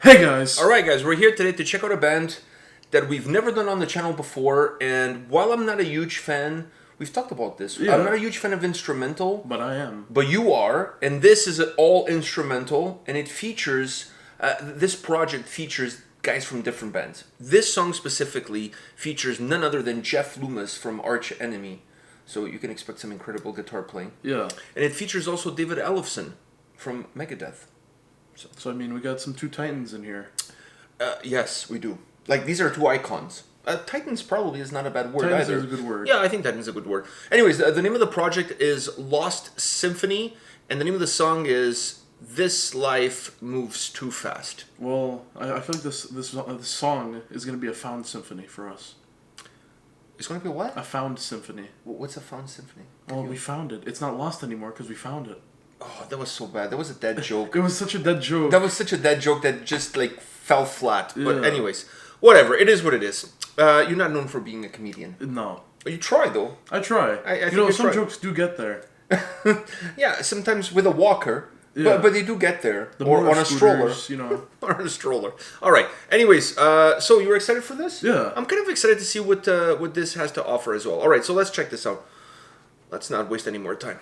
Hey guys! Alright guys, we're here today to check out a band that we've never done on the channel before, and while I'm not a huge fan, we've talked about this, I'm not a huge fan of instrumental. But I am. But you are, and this is all instrumental, and it features, this project features guys from different bands. This song specifically features none other than Jeff Loomis from Arch Enemy, so you can expect some incredible guitar playing. Yeah. And it features also David Ellefson from Megadeth. So I mean, we got some two titans in here. Yes, we do. Like, these are two icons. Titans probably is not a bad word Titans either. is a good word. Yeah, I think Titans is a good word. Anyways, the name of the project is Lost Symphony, and the name of the song is This Life Moves Too Fast. Well, I feel like this song is going to be a found symphony for us. It's going to be a what? A found symphony. What's a found symphony? Well, we found it. It's not lost anymore because we found it. Oh, that was so bad. That was a dead joke. It was such a dead joke. That was such a dead joke that just, like, fell flat. Yeah. But anyways, whatever. It is what it is. You're not known for being a comedian. No. You try, though. I try. I you know, some try. jokes do get there. Yeah, sometimes with a walker. Yeah. But they do get there. The or on motor a stroller. scooters, you know. Or on a stroller. All right. Anyways, so you were excited for this? Yeah. I'm kind of excited to see what this has to offer as well. All right, so let's check this out. Let's not waste any more time.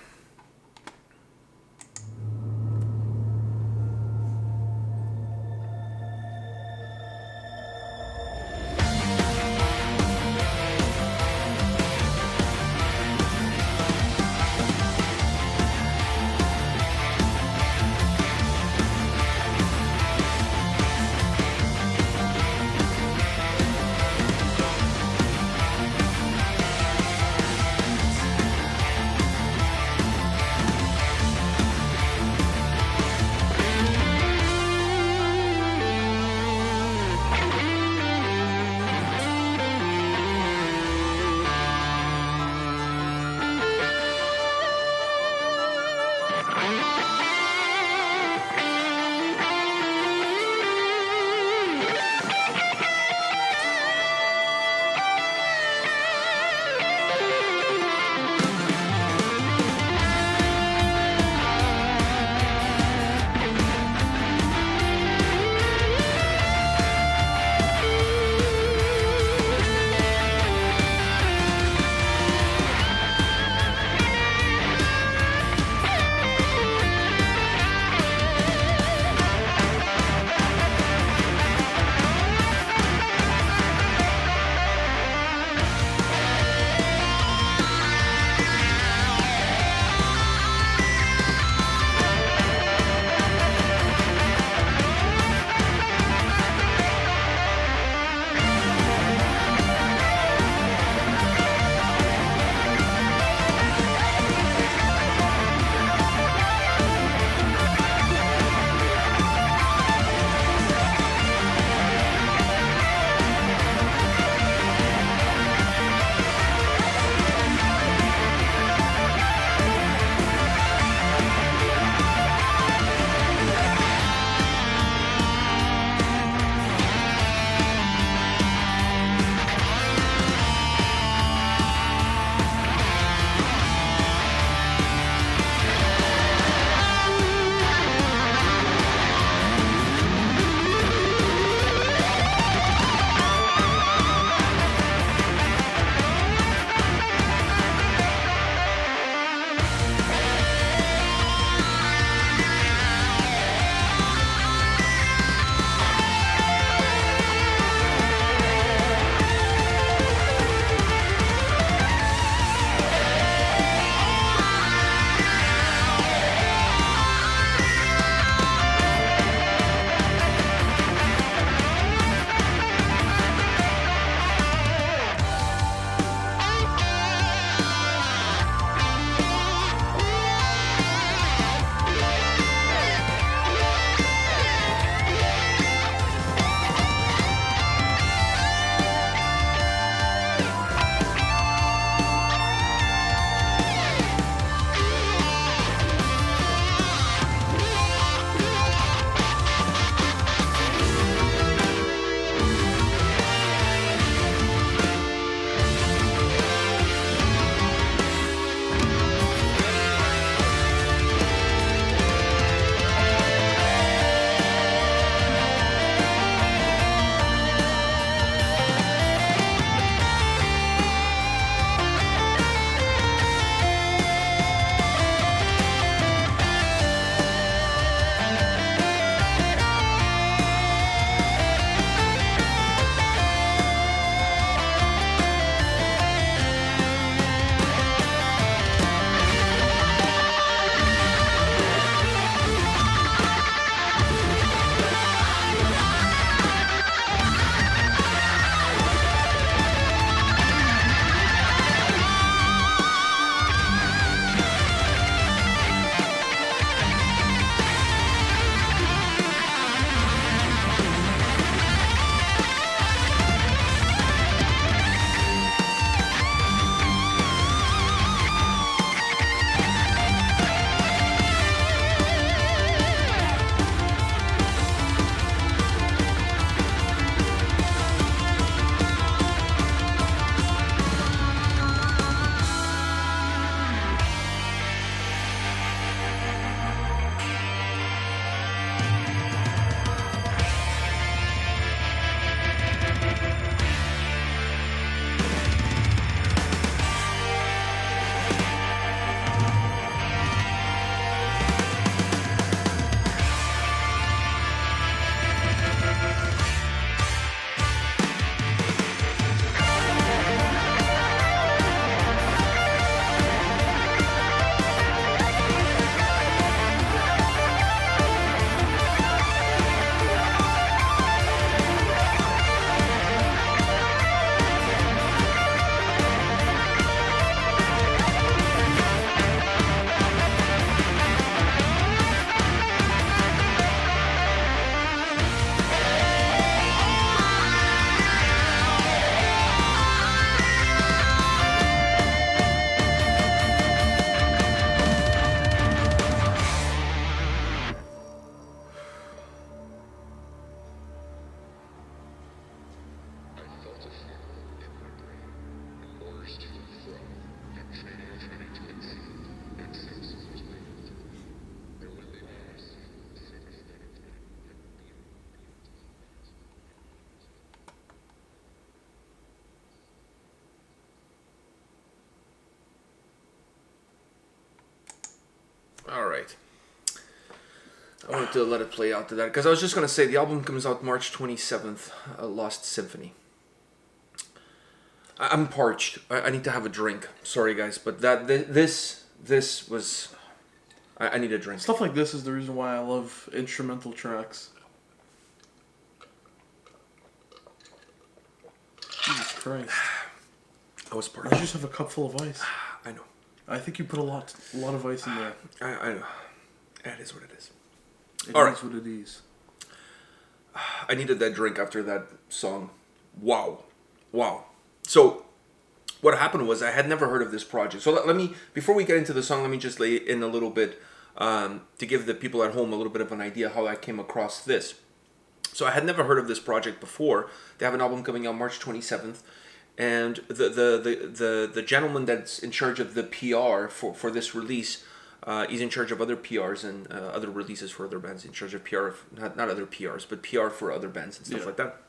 All right. I wanted to let it play out to that because I was just going to say the album comes out March 27th, Lost Symphony. I'm parched. I need to have a drink. Sorry, guys, but this was... I need a drink. Stuff like this is the reason why I love instrumental tracks. Jesus Christ. I was parched. You just have a cup full of ice. I know. I think you put a lot of ice in there. I know. That is what it is. It All is right. what it is. I needed that drink after that song. Wow. So, what happened was I had never heard of this project. So let me, before we get into the song, let me just lay in a little bit to give the people at home a little bit of an idea how I came across this. So I had never heard of this project before. They have an album coming out March 27th. And the gentleman that's in charge of the PR for this release, he's in charge of other PRs and other releases for other bands. In charge of PR, not other PRs, but PR for other bands and stuff like that.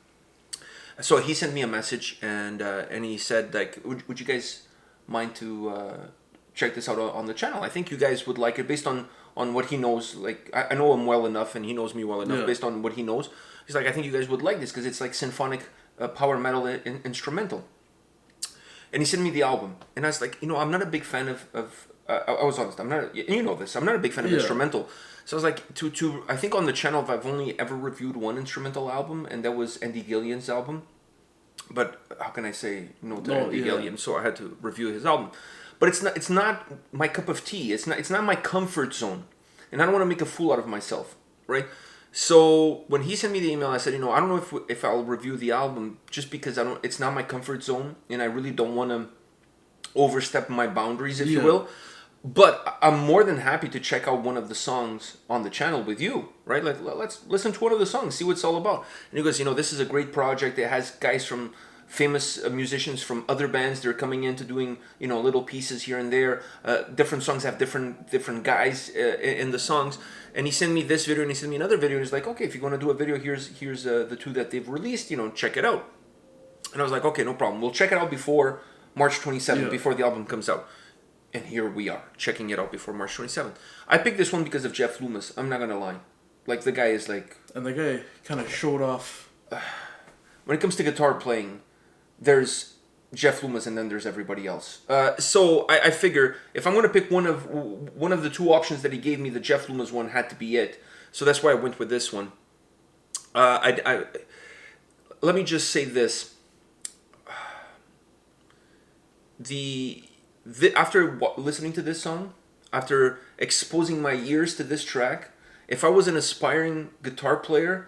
So he sent me a message and he said, like, would you guys mind to check this out on the channel? I think you guys would like it based on what he knows. Like, I know him well enough and he knows me well enough based on what he knows. He's like, I think you guys would like this because it's like symphonic power metal instrumental. And he sent me the album. And I was like, I'm not a big fan of I was honest, I'm not, you know this, I'm not a big fan of instrumental. So I was like, I think on the channel I've only ever reviewed one instrumental album, and that was Andy Gillian's album. But how can I say no to Andy Gillian? So I had to review his album. But it's not my cup of tea. It's not my comfort zone. And I don't want to make a fool out of myself, right? So when he sent me the email, I said, I don't know if I'll review the album just because it's not my comfort zone, and I really don't want to overstep my boundaries, if you will. But I'm more than happy to check out one of the songs on the channel with you, right? Like, let's listen to one of the songs, see what it's all about. And he goes, this is a great project. It has guys from famous musicians from other bands. They're coming into doing, little pieces here and there. Different songs have different guys in the songs. And he sent me this video and he sent me another video. And he's like, okay, if you want to do a video, here's the two that they've released. Check it out. And I was like, okay, no problem. We'll check it out before March 27th, before the album comes out. And here we are, checking it out before March 27th. I picked this one because of Jeff Loomis. I'm not going to lie. Like, the guy is like... And the guy kind of showed off. When it comes to guitar playing, there's Jeff Loomis and then there's everybody else. So I figure if I'm going to pick one of the two options that he gave me, the Jeff Loomis one had to be it. So that's why I went with this one. Let me just say this. After listening to this song, after exposing my ears to this track, if I was an aspiring guitar player,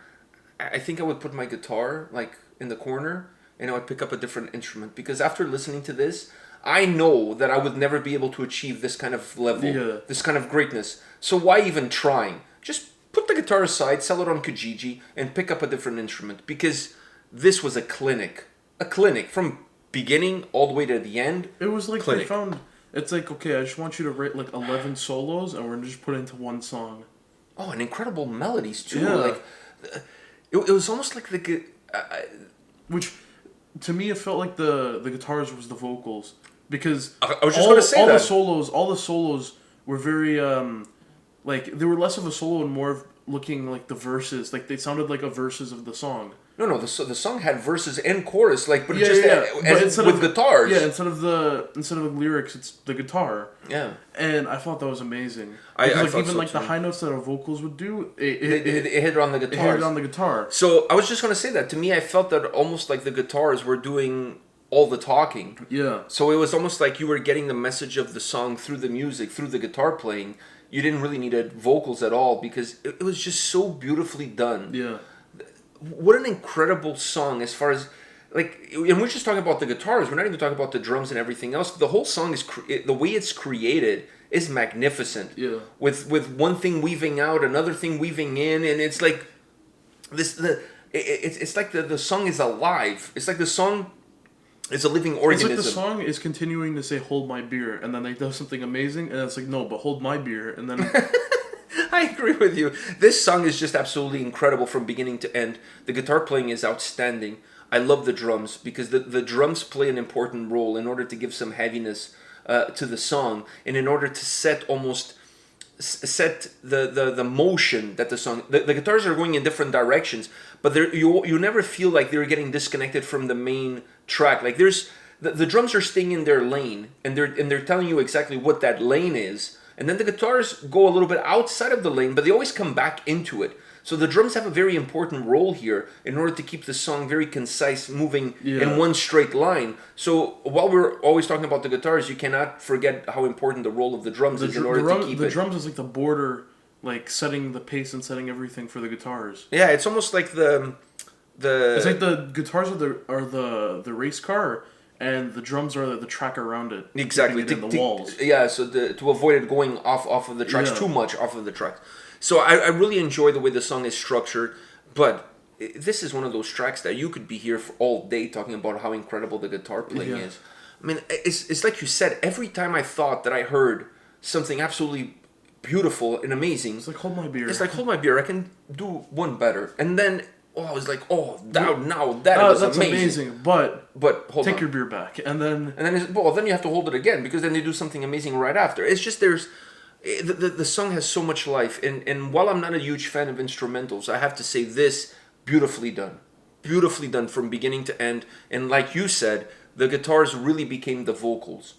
I think I would put my guitar like in the corner and I would pick up a different instrument, because after listening to this, I know that I would never be able to achieve this kind of level, this kind of greatness. So why even trying? Just put the guitar aside, sell it on Kijiji, and pick up a different instrument, because this was a clinic from beginning all the way to the end. It was like they found... It's like, okay, I just want you to write like 11 solos and we're going to just put it into one song. Oh, and incredible melodies too. Yeah. Like, it was almost like the... Which, to me, it felt like the guitars was the vocals. Because I was just going to say all that. All the solos were very, like, they were less of a solo and more of looking like the verses. Like, they sounded like a verses of the song. No, the song had verses and chorus, like, but with guitars. Yeah, instead of the lyrics, it's the guitar. Yeah, and I thought that was amazing. I like thought even so like too. The high notes that our vocals would do, it hit on the guitars. It hit on the guitar. So I was just gonna say that. To me, I felt that almost like the guitars were doing all the talking. Yeah. So it was almost like you were getting the message of the song through the music, through the guitar playing. You didn't really need vocals at all, because it was just so beautifully done. Yeah. What an incredible song, as far as, like, and we're just talking about the guitars. We're not even talking about the drums and everything else. The whole song is, the way it's created is magnificent. Yeah. With one thing weaving out, another thing weaving in, and it's like, it's like the song is alive. It's like the song is a living organism. It's like the song is continuing to say, hold my beer, and then they do something amazing, and it's like, no, but hold my beer, and then... I agree with you. This song is just absolutely incredible from beginning to end. The guitar playing is outstanding. I love the drums, because the drums play an important role in order to give some heaviness to the song, and in order to set almost set the motion that the song. The guitars are going in different directions, but you never feel like they're getting disconnected from the main track. Like there's the drums are staying in their lane, and they're telling you exactly what that lane is, and then the guitars go a little bit outside of the lane, but they always come back into it. So the drums have a very important role here in order to keep the song very concise, moving in one straight line. So while we're always talking about the guitars, you cannot forget how important the role of the drums is in order to keep it. The drums is like the border, like setting the pace and setting everything for the guitars. Yeah, it's almost like the. It's like the guitars are the race car, and the drums are the track around it. Exactly. The walls. Yeah, so to avoid it going off of the tracks too much off of the tracks. So I really enjoy the way the song is structured, but this is one of those tracks that you could be here for all day talking about how incredible the guitar playing is. I mean, it's like you said, every time I thought that I heard something absolutely beautiful and amazing, it's like Hold My Beer. It's like Hold My Beer, I can do one better. And then I was like, that's amazing. But hold take on. your beer back, and then then you have to hold it again, because then they do something amazing right after. It's just the song has so much life, and while I'm not a huge fan of instrumentals, I have to say this beautifully done from beginning to end. And like you said, the guitars really became the vocals,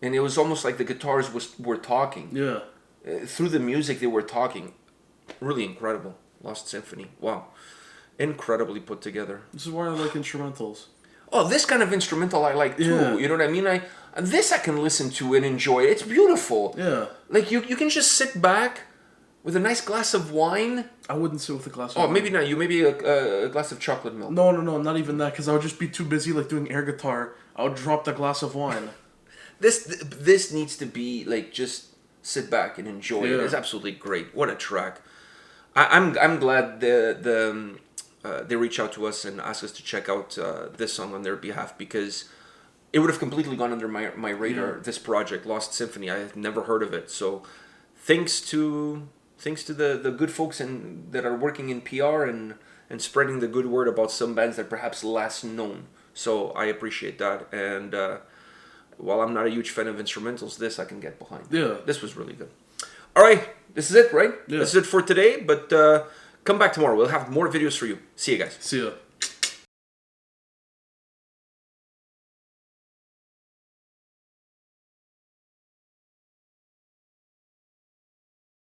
and it was almost like the guitars were talking. Yeah, through the music they were talking. Really incredible. Lost Symphony. Wow, incredibly put together. This is why I like instrumentals. Oh, this kind of instrumental I like too. Yeah. You know what I mean? This I can listen to and enjoy. It's beautiful. Yeah. Like you can just sit back with a nice glass of wine. I wouldn't sit with a glass of wine. wine. Maybe not you. Maybe a glass of chocolate milk. No, not even that, because I would just be too busy like doing air guitar. I would drop the glass of wine. This needs to be like just sit back and enjoy it. It's absolutely great. What a track. I'm glad they reach out to us and ask us to check out this song on their behalf, because it would have completely gone under my radar. Yeah. This project, Lost Symphony, I had never heard of it. So thanks to the good folks that are working in PR and spreading the good word about some bands that perhaps less known. So I appreciate that. And while I'm not a huge fan of instrumentals, this I can get behind. Yeah. This was really good. All right. This is it, right? Yeah. This is it for today. But come back tomorrow. We'll have more videos for you. See you guys. See ya.